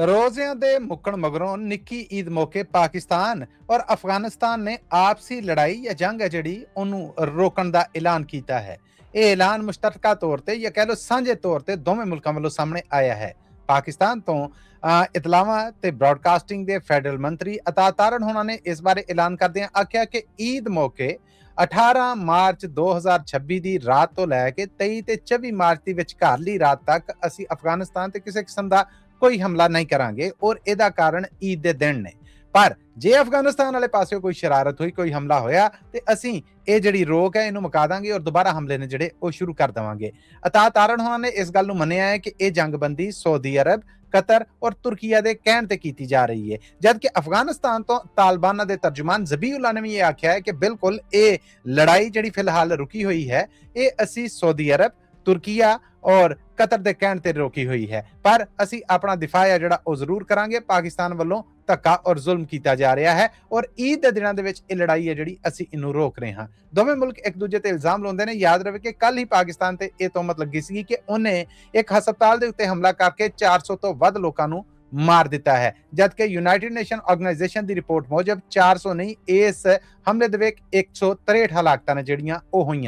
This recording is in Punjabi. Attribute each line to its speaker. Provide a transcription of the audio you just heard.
Speaker 1: ਰੋਜ਼ਿਆਂ ਦੇ ਮੁੱਕਣ ਮਗਰੋਂ ਨਿੱਕੀ ਈਦ ਮੌਕੇ ਪਾਕਿਸਤਾਨ ਔਰ ਅਫਗਾਨਿਸਤਾਨ ਨੇ ਆਪਸੀ ਲੜਾਈ ਜਾਂ ਜੰਗ ਹੈ ਜਿਹੜੀ ਉਹਨੂੰ ਰੋਕਣ ਦਾ ਐਲਾਨ ਕੀਤਾ ਹੈ। ਇਹ ਐਲਾਨ ਮੁਸ਼ਤਰਕਾ ਤੌਰ ਤੇ ਜਾਂ ਕਹਿ ਲਓ ਸਾਂਝੇ ਤੌਰ ਤੇ ਦੋਵੇਂ ਮੁਲਕਾਂ ਵੱਲੋਂ ਸਾਹਮਣੇ ਆਇਆ ਹੈ। ਪਾਕਿਸਤਾਨ ਤੋਂ ਇਤਲਾਵਾਂ ਤੇ ਬ੍ਰਾਡਕਾਸਟਿੰਗ ਦੇ ਫੈਡਰਲ ਮੰਤਰੀ ਅਤਾ ਤਾਰਨ ਹੋਣਾ ਨੇ ਇਸ ਬਾਰੇ ਐਲਾਨ ਕਰਦਿਆਂ ਆਖਿਆ ਕਿ ਈਦ ਮੌਕੇ 18 ਮਾਰਚ 2026 ਦੀ ਰਾਤ ਤੋਂ ਲੈ ਕੇ 23 ਤੇ 24 ਮਾਰਚ ਦੀ ਵਿਚਕਾਰਲੀ ਰਾਤ ਤੱਕ ਅਸੀਂ ਅਫਗਾਨਿਸਤਾਨ ਤੇ ਕਿਸੇ ਕਿਸਮ ਦਾ ਕੋਈ ਹਮਲਾ ਨਹੀਂ ਕਰਾਂਗੇ ਔਰ ਇਹਦਾ ਕਾਰਨ ਈਦ ਦੇ ਦਿਨ ਨੇ। ਪਰ ਜੇ ਅਫਗਾਨਿਸਤਾਨ ਵਾਲੇ ਪਾਸੇ ਕੋਈ ਸ਼ਰਾਰਤ ਹੋਈ, ਕੋਈ ਹਮਲਾ ਹੋਇਆ ਤੇ ਅਸੀਂ ਇਹ ਜਿਹੜੀ ਰੋਕ ਹੈ ਇਹਨੂੰ ਮੁਕਾ ਦਾਂਗੇ ਔਰ ਦੁਬਾਰਾ ਹਮਲੇ ਨੇ ਜਿਹੜੇ ਉਹ ਸ਼ੁਰੂ ਕਰ ਦੇਵਾਂਗੇ। ਅਤਾ ਤਾਰਨ ਹੋਣਾ ਨੇ ਇਸ ਗੱਲ ਨੂੰ ਮੰਨਿਆ ਹੈ ਕਿ ਇਹ ਜੰਗਬੰਦੀ ਸਾਊਦੀ ਅਰਬ, ਕਤਰ ਔਰ ਤੁਰਕੀਆ ਦੇ ਕਹਿਣ ਤੇ ਕੀਤੀ ਜਾ ਰਹੀ ਹੈ, ਜਦਕਿ ਅਫਗਾਨਿਸਤਾਨ ਤੋਂ ਤਾਲਿਬਾਨਾਂ ਦੇ ਤਰਜਮਾਨ ਜ਼ਬੀਉल्लाह ਨੇ ਵੀ ਇਹ ਆਖਿਆ ਹੈ ਕਿ ਬਿਲਕੁਲ ਇਹ ਲੜਾਈ ਜਿਹੜੀ ਫਿਲਹਾਲ ਰੁਕੀ ਹੋਈ ਹੈ ਇਹ ਅਸੀਂ ਸਾਊਦੀ ਅਰਬ, ਤੁਰਕੀਆ ਔਰ ਕਤਰ ਦੇ ਕਹਿਣ ਤੇ ਰੋਕੀ ਹੋਈ ਹੈ, ਪਰ ਅਸੀਂ ਆਪਣਾ ਦਿਫਾ ਹੈ ਜਿਹੜਾ ਉਹ ਜ਼ਰੂਰ ਕਰਾਂਗੇ। ਪਾਕਿਸਤਾਨ ਵੱਲੋਂ ਧੱਕਾ ਔਰ ਜ਼ੁਲਮ ਕੀਤਾ ਜਾ ਰਿਹਾ ਹੈ ਔਰ ਈਦ ਦੇ ਦਿਨਾਂ ਦੇ ਵਿੱਚ ਇਹ ਲੜਾਈ ਹੈ ਜਿਹੜੀ ਅਸੀਂ ਇਹਨੂੰ ਰੋਕ ਰਹੇ ਹਾਂ। ਦੋਵੇਂ ਮੁਲਕ ਇੱਕ ਦੂਜੇ ਤੇ ਇਲਜ਼ਾਮ ਲਾਉਂਦੇ ਨੇ। ਯਾਦ ਰਵੇ ਕਿ ਕੱਲ ਹੀ ਪਾਕਿਸਤਾਨ ਤੇ ਇਹ ਤੋਹਮਤ ਲੱਗੀ ਸੀ ਕਿ ਉਹਨੇ ਇੱਕ ਹਸਪਤਾਲ ਦੇ ਉੱਤੇ ਹਮਲਾ ਕਰਕੇ 400 ਤੋਂ ਵੱਧ ਲੋਕਾਂ ਨੂੰ ਮਾਰ ਦਿੱਤਾ ਹੈ, ਜਦਕਿ ਯੂਨਾਈਟਿਡ ਨੇਸ਼ਨ ਆਰਗੇਨਾਈਜੇਸ਼ਨ ਦੀ ਰਿਪੋਰਟ ਮੁਜਬ 400 ਨਹੀਂ, ਇਸ ਹਮਲੇ ਦੇ ਵਿੱਚ 163 ਹਲਾਕਤਾਂ ਨੇ ਜਿਹੜੀਆਂ ਉਹ ਹੋਈਆਂ।